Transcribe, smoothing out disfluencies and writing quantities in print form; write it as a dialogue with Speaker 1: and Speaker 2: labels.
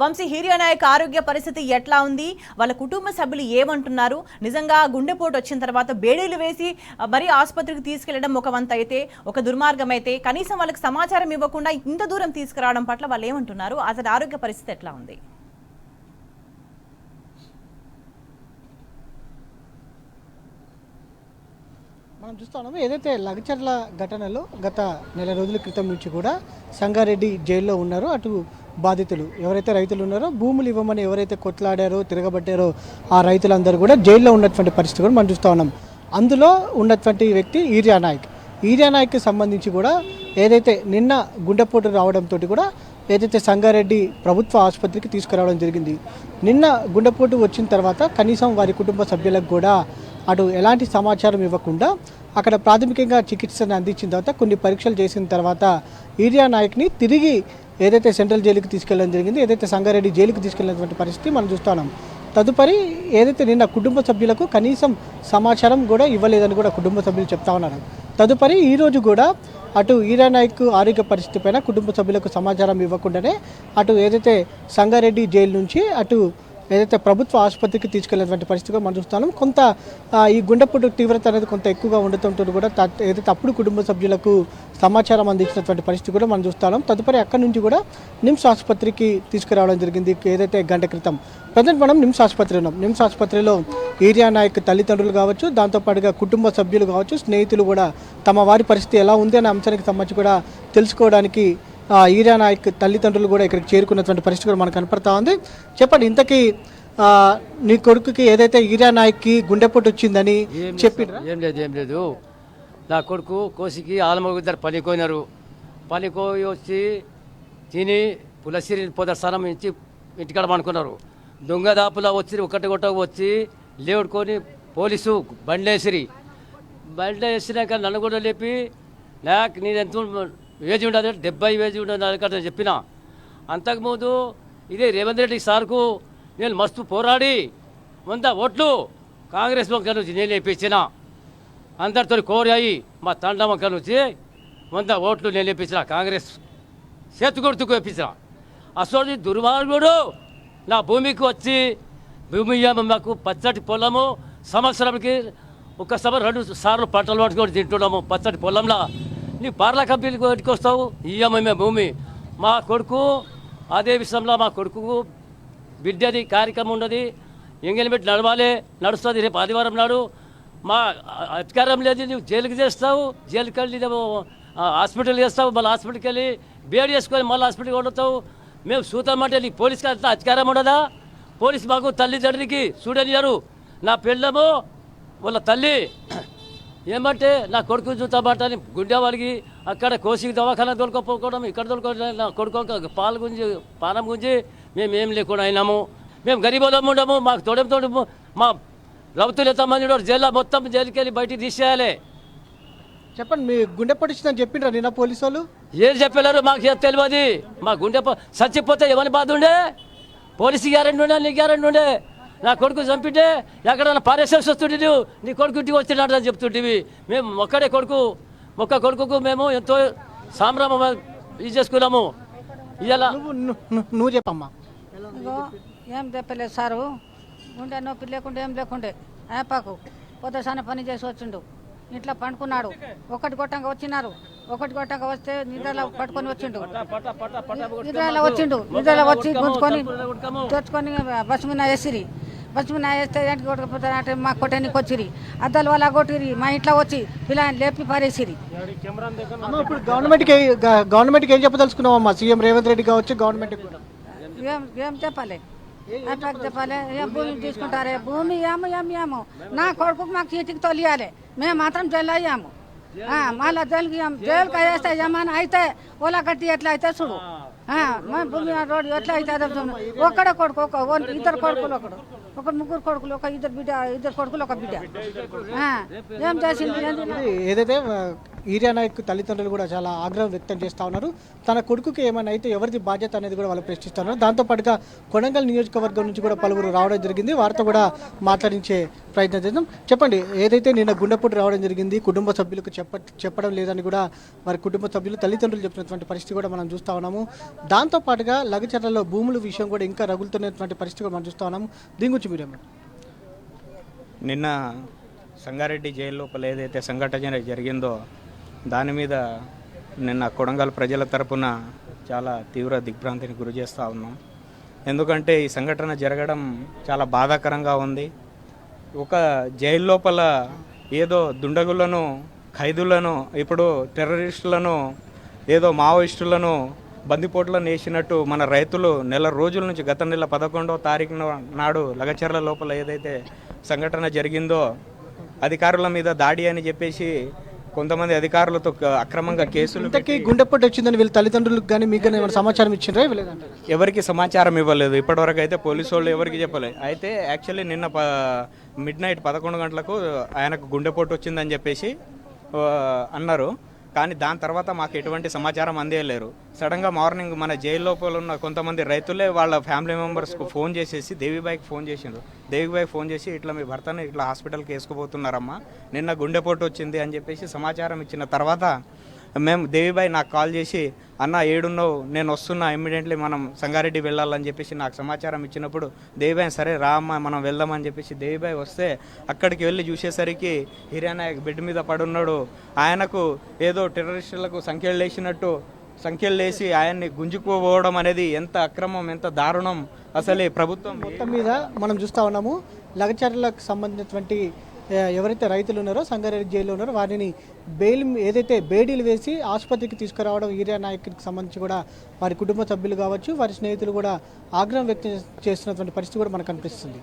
Speaker 1: వంశీ హీరియానాయక్ ఆరోగ్య పరిస్థితి ఎట్లా ఉంది? వాళ్ళ కుటుంబ సభ్యులు ఏమంటున్నారు? నిజంగా గుండెపోటు వచ్చిన తర్వాత బేడీలు వేసి మరీ ఆసుపత్రికి తీసుకెళ్లడం ఒక వంత అయితే, ఒక దుర్మార్గం అయితే, కనీసం వాళ్ళకి సమాచారం ఇవ్వకుండా ఇంత దూరం తీసుకురావడం పట్ల వాళ్ళు ఏమంటున్నారు? అతని ఆరోగ్య పరిస్థితి ఎట్లా ఉంది?
Speaker 2: మనం చూస్తున్నాము ఏదైతే లగచర్ల ఘటనలో గత నెల రోజుల క్రితం నుంచి కూడా సంగారెడ్డి జైల్లో ఉన్నారో అటు బాధితులు ఎవరైతే రైతులు ఉన్నారో భూములు ఇవ్వమని ఎవరైతే కొట్లాడారో తిరగబడ్డారో ఆ రైతులందరూ కూడా జైల్లో ఉన్నటువంటి పరిస్థితి కూడా మనం చూస్తూ ఉన్నాం. అందులో ఉన్నటువంటి వ్యక్తి ఈరియా నాయక్కి సంబంధించి కూడా ఏదైతే నిన్న గుండెపోటు రావడంతో కూడా ఏదైతే సంగారెడ్డి ప్రభుత్వ ఆసుపత్రికి తీసుకురావడం జరిగింది. నిన్న గుండెపోటు వచ్చిన తర్వాత కనీసం వారి కుటుంబ సభ్యులకు కూడా అటు ఎలాంటి సమాచారం ఇవ్వకుండా అక్కడ ప్రాథమికంగా చికిత్సను అందించిన తర్వాత కొన్ని పరీక్షలు చేసిన తర్వాత ఈరియా నాయక్ని తిరిగి ఏదైతే సెంట్రల్ జైలుకి తీసుకెళ్ళడం జరిగింది, ఏదైతే సంగారెడ్డి జైలుకి తీసుకెళ్ళినటువంటి పరిస్థితి మనం చూస్తున్నాం. తదుపరి ఏదైతే నిన్న కుటుంబ సభ్యులకు కనీసం సమాచారం కూడా ఇవ్వలేదని కూడా కుటుంబ సభ్యులు చెప్తా ఉన్నారు. తదుపరి ఈరోజు కూడా అటు ఈరియా నాయక్ ఆరోగ్య పరిస్థితి పైన కుటుంబ సభ్యులకు సమాచారం ఇవ్వకుండానే అటు ఏదైతే సంగారెడ్డి జైలు నుంచి అటు ఏదైతే ప్రభుత్వ ఆసుపత్రికి తీసుకెళ్లేటువంటి పరిస్థితిగా మనం చూస్తున్నాం. కొంత ఈ గుండెపోటు తీవ్రత అనేది కొంత ఎక్కువగా ఉండటంతో కూడా ఏదైతే అప్పుడు కుటుంబ సభ్యులకు సమాచారం అందించినటువంటి పరిస్థితి కూడా మనం చూస్తున్నాం. తదుపరి అక్కడి నుంచి కూడా నిమ్స్ ఆసుపత్రికి తీసుకురావడం జరిగింది. ఏదైతే గంట క్రితం ప్రజెంట్ మనం నిమ్స్ ఆసుపత్రి ఉన్నాం. నిమ్స్ ఆసుపత్రిలో ఈరియా నాయక్ తల్లిదండ్రులు కావచ్చు, దాంతోపాటుగా కుటుంబ సభ్యులు కావచ్చు, స్నేహితులు కూడా తమ వారి పరిస్థితి ఎలా ఉంది అనే అంశానికి సంబంధించి కూడా తెలుసుకోవడానికి ఈరియా నాయక్ తల్లిదండ్రులు కూడా ఇక్కడికి చేరుకున్నటువంటి పరిస్థితి కూడా మనకు కనపడతా ఉంది. చెప్పండి, ఇంతకీ నీ కొడుకుకి ఏదైతే ఈరియా నాయక్కి గుండెపోటు వచ్చిందని చెప్పిరా?
Speaker 3: ఏం లేదు నా కొడుకు కోసికి ఆలమగ ఇద్దరు పనికోయినారు. పనికోయి వచ్చి తిని పులసిరి పొదస్థానం ఇచ్చి ఇంటికాడ పనుకున్నారు. దొంగ దాపులా వచ్చి ఒకటి వచ్చి లేవుడుకొని పోలీసు బండ్లేసిరి. వేసినాక నన్ను కూడా లేపి నాకు నీదెంత వేజీ ఉండదు, 70 వేజీ ఉండదు చెప్పిన. అంతకుముందు ఇదే రేవంత్ రెడ్డి సార్కు నేను మస్తు పోరాడి 100 ఓట్లు కాంగ్రెస్ వంక నుంచి నేను వేయించిన. అందరితో కోరాయి మా తండ వంక నుంచి 100 ఓట్లు నేను వేయించిన. కాంగ్రెస్ చేతుకొడుతుకు వేయించిన. అసలు దుర్మార్గుడు నా భూమికి వచ్చి భూమి మాకు పచ్చటి పొలము సంవత్సరానికి ఒక్కసారి 2 సార్లు పంటలు పట్టుకొని తింటున్నాము పచ్చటి పొలంలో. నీ పార్ల కంపెనీకి వాటికి వస్తావు ఇయ్యమే భూమి. మా కొడుకు అదే విషయంలో మా కొడుకు బిడ్డది కార్యక్రమం ఉన్నది. ఎంగేజ్మెంట్ నడవాలి, నడుస్తుంది. రేపు ఆదివారం నాడు మా అధికారం లేదు. నువ్వు జైలుకి చేస్తావు, జైలుకి వెళ్ళి హాస్పిటల్ చేస్తావు, మళ్ళీ హాస్పిటల్కి వెళ్ళి బేడ్ చేసుకొని మళ్ళీ హాస్పిటల్కి వండుతావు. మేము చూద్దామంటే నీకు పోలీస్కి అంత అధికారం ఉండదా? పోలీసు మాకు తల్లిదండ్రికి చూడనియారు. నా పిల్లము వాళ్ళ తల్లి ఏమంటే నా కొడుకు చూస్తామంటే గుండె వాళ్ళకి అక్కడ కోసికి దవాఖానా దొరకపోవడం, ఇక్కడ నా కొడుకు పాలు గుంజి పానం గుంజి మేము ఏం లేకుండా అయినాము. మేము గరీబులం ఉండము. మాకు తోడు మా రౌతులు ఎంతమంది జైల్లో మొత్తం జైలుకి వెళ్ళి బయటికి తీసేయాలి.
Speaker 2: చెప్పండి, మీ గుండెపోటు వచ్చిందని చెప్పిండ్రా నిన్న పోలీసు వాళ్ళు?
Speaker 3: ఏం చెప్పలేరు మాకు తెలియదు. మా గుండె చచ్చిపోతే ఎవరి బాధ ఉండే? పోలీసు గ్యారెంటీ ఉండే, నీ గ్యారెంటీ ఉండే. నా కొడుకు చంపితే ఎక్కడన్నా పారేసేసి వస్తుంటే నీ కొడుకు ఇంటికి వచ్చినట్టు చెప్తుంటివి. మేము ఒక్క కొడుకుకు మేము ఎంతో సామ్రామ ఇది చేసుకున్నాము. ఇలా
Speaker 2: నువ్వు చెప్పమ్మా.
Speaker 4: ఏం చెప్పలేదు సారు. గుండె నొప్పి లేకుంటే ఏం లేకుండే ఏపాకు పొద్దుసాన పని చేసి వచ్చిండు. ఇంట్లో పండుకున్నాడు. ఒకటి కొట్టంగా వచ్చినారు. ఒకటి కొట్టంగా వస్తే నిద్రలో పట్టుకొని వచ్చిండు. నిద్రలో వచ్చి గుంజుకొని తెచ్చుకొని బస్సు మీద వేసిరి. బస్సు మీద వేస్తే ఏంటి కొట్టకపోతే మా కొట్టనికి వచ్చిరి. అద్దాల వల్ల కొట్టిరి. మా ఇంట్లో వచ్చి పిల్లని లేపి పారేసిరి.
Speaker 2: ఇప్పుడు గవర్నమెంట్కి ఏం చెప్పదలుచుకున్నావమ్మా? సీఎం రేవంత్ రెడ్డి కావచ్చు, గవర్నమెంట్
Speaker 4: ఏం చెప్పాలి? అట్లా చెప్పాలి. ఏం భూమి తీసుకుంటారే? భూమి ఏమో నా కొడుకు మాకు ఇంటికి తొలియాలి. మేము మాత్రం జైలు అయ్యాము. మళ్ళీ జైలుకి వేస్తే ఏమైనా అయితే ఓలా కట్టి ఎట్లా అయితే చూడు. భూమి రోడ్డు ఎట్లా అయితే ఒక్కడే కొడుకు, ఇద్దరు కొడుకులు, ఒక ముగ్గురు కొడుకులు, ఇద్దరు కొడుకులు, ఒక బిడ్డ. ఏం చేసింది?
Speaker 2: ఏదైతే ఈరియా నాయక్ తల్లిదండ్రులు కూడా చాలా ఆగ్రహం వ్యక్తం చేస్తూ ఉన్నారు. తన కొడుకుకి ఏమైనా అయితే ఎవరిది బాధ్యత అనేది కూడా వాళ్ళు ప్రశ్నిస్తున్నారు. దాంతోపాటుగా కొడంగల్ నియోజకవర్గం నుంచి కూడా పలువురు రావడం జరిగింది. వారితో కూడా మాట్లాడించే ప్రయత్నం చేద్దాం. చెప్పండి, ఏదైతే నిన్న గుండెపోటు రావడం జరిగింది, కుటుంబ సభ్యులకు చెప్పడం లేదని కూడా వారి కుటుంబ సభ్యులు తల్లిదండ్రులు చెప్పినటువంటి పరిస్థితి కూడా మనం చూస్తూ ఉన్నాము. దాంతోపాటుగా లగచర్లలో భూముల విషయం కూడా ఇంకా రగులుతున్నటువంటి పరిస్థితి కూడా మనం చూస్తూ ఉన్నాము. దీని గురించి మీరేమంటారు?
Speaker 5: నిన్న సంగారెడ్డి జైలు లోపల ఏదైతే సంఘటన జరిగిందో దాని మీద నిన్న కొడంగల్ ప్రజల తరపున చాలా తీవ్ర దిగ్భ్రాంతిని గురి చేస్తూ ఉన్నాం. ఎందుకంటే ఈ సంఘటన జరగడం చాలా బాధాకరంగా ఉంది. ఒక జైలు లోపల ఏదో దుండగులను, ఖైదులను, ఇప్పుడు టెర్రరిస్టులను, ఏదో మావోయిస్టులను బందిపోట్లను వేసినట్టు మన రైతులు నెల రోజుల నుంచి గత నెల 11వ తారీఖు నాడు లగచర్ల లోపల ఏదైతే సంఘటన జరిగిందో అధికారుల మీద దాడి అని చెప్పేసి కొంతమంది అధికారులతో అక్రమంగా కేసులు
Speaker 2: ఇంతకీ గుండెపోటు వచ్చిందని వీళ్ళ తల్లిదండ్రులకు కానీ మీకు కానీ ఏమైనా సమాచారం ఇచ్చిండ్రా? ఇవ్వలేదంటారు.
Speaker 5: ఎవరికి సమాచారం ఇవ్వలేదు ఇప్పటివరకు అయితే. పోలీసు వాళ్ళు ఎవరికి చెప్పలేదు. అయితే యాక్చువల్లీ నిన్న మిడ్ నైట్ 11 గంటలకు ఆయనకు గుండెపోటు వచ్చిందని చెప్పేసి అన్నారు. కానీ దాని తర్వాత మాకు ఎటువంటి సమాచారం అందేయలేరు. సడన్గా మార్నింగ్ మన జైలు లోపల ఉన్న కొంతమంది రైతులే వాళ్ళ ఫ్యామిలీ మెంబర్స్కు ఫోన్ చేసేసి దేవిబాయికి ఫోన్ చేసిండ్రు. దేవిబాయి ఫోన్ చేసి ఇట్లా మీ భర్తను ఇట్లా హాస్పిటల్కి వేసుకుపోతున్నారమ్మా, నిన్న గుండెపోటు వచ్చింది అని చెప్పేసి సమాచారం ఇచ్చిన తర్వాత మేము దేవిబాయి నాకు కాల్ చేసి అన్న ఏడున్నావు, నేను వస్తున్నా, ఇమ్మీడియట్లీ మనం సంగారెడ్డి వెళ్ళాలని చెప్పేసి నాకు సమాచారం ఇచ్చినప్పుడు దేవిబాయి సరే రా అమ్మ మనం వెళ్దామని చెప్పేసి దేవిబాయి వస్తే అక్కడికి వెళ్ళి చూసేసరికి హిరానాయక్ బెడ్ మీద పడున్నాడు. ఆయనకు ఏదో టెర్రరిస్టులకు సంఖ్యలు వేసినట్టు సంఖ్యలు వేసి ఆయన్ని గుంజుకుపోవడం అనేది ఎంత అక్రమం, ఎంత దారుణం. అసలు ప్రభుత్వం
Speaker 2: మొత్తం మీద మనం చూస్తూ ఉన్నాము. లగచర్లకు సంబంధించినటువంటి ఎవరైతే రైతులు ఉన్నారో సంగారెడ్డి జైల్లో ఉన్నారో వారిని ఏదైతే బేడీలు వేసి ఆసుపత్రికి తీసుకురావడం ఈరియా నాయక్కి సంబంధించి కూడా వారి కుటుంబ సభ్యులు కావచ్చు, వారి స్నేహితులు కూడా ఆగ్రహం వ్యక్తం చేస్తున్నటువంటి పరిస్థితి కూడా మనకు కనిపిస్తుంది.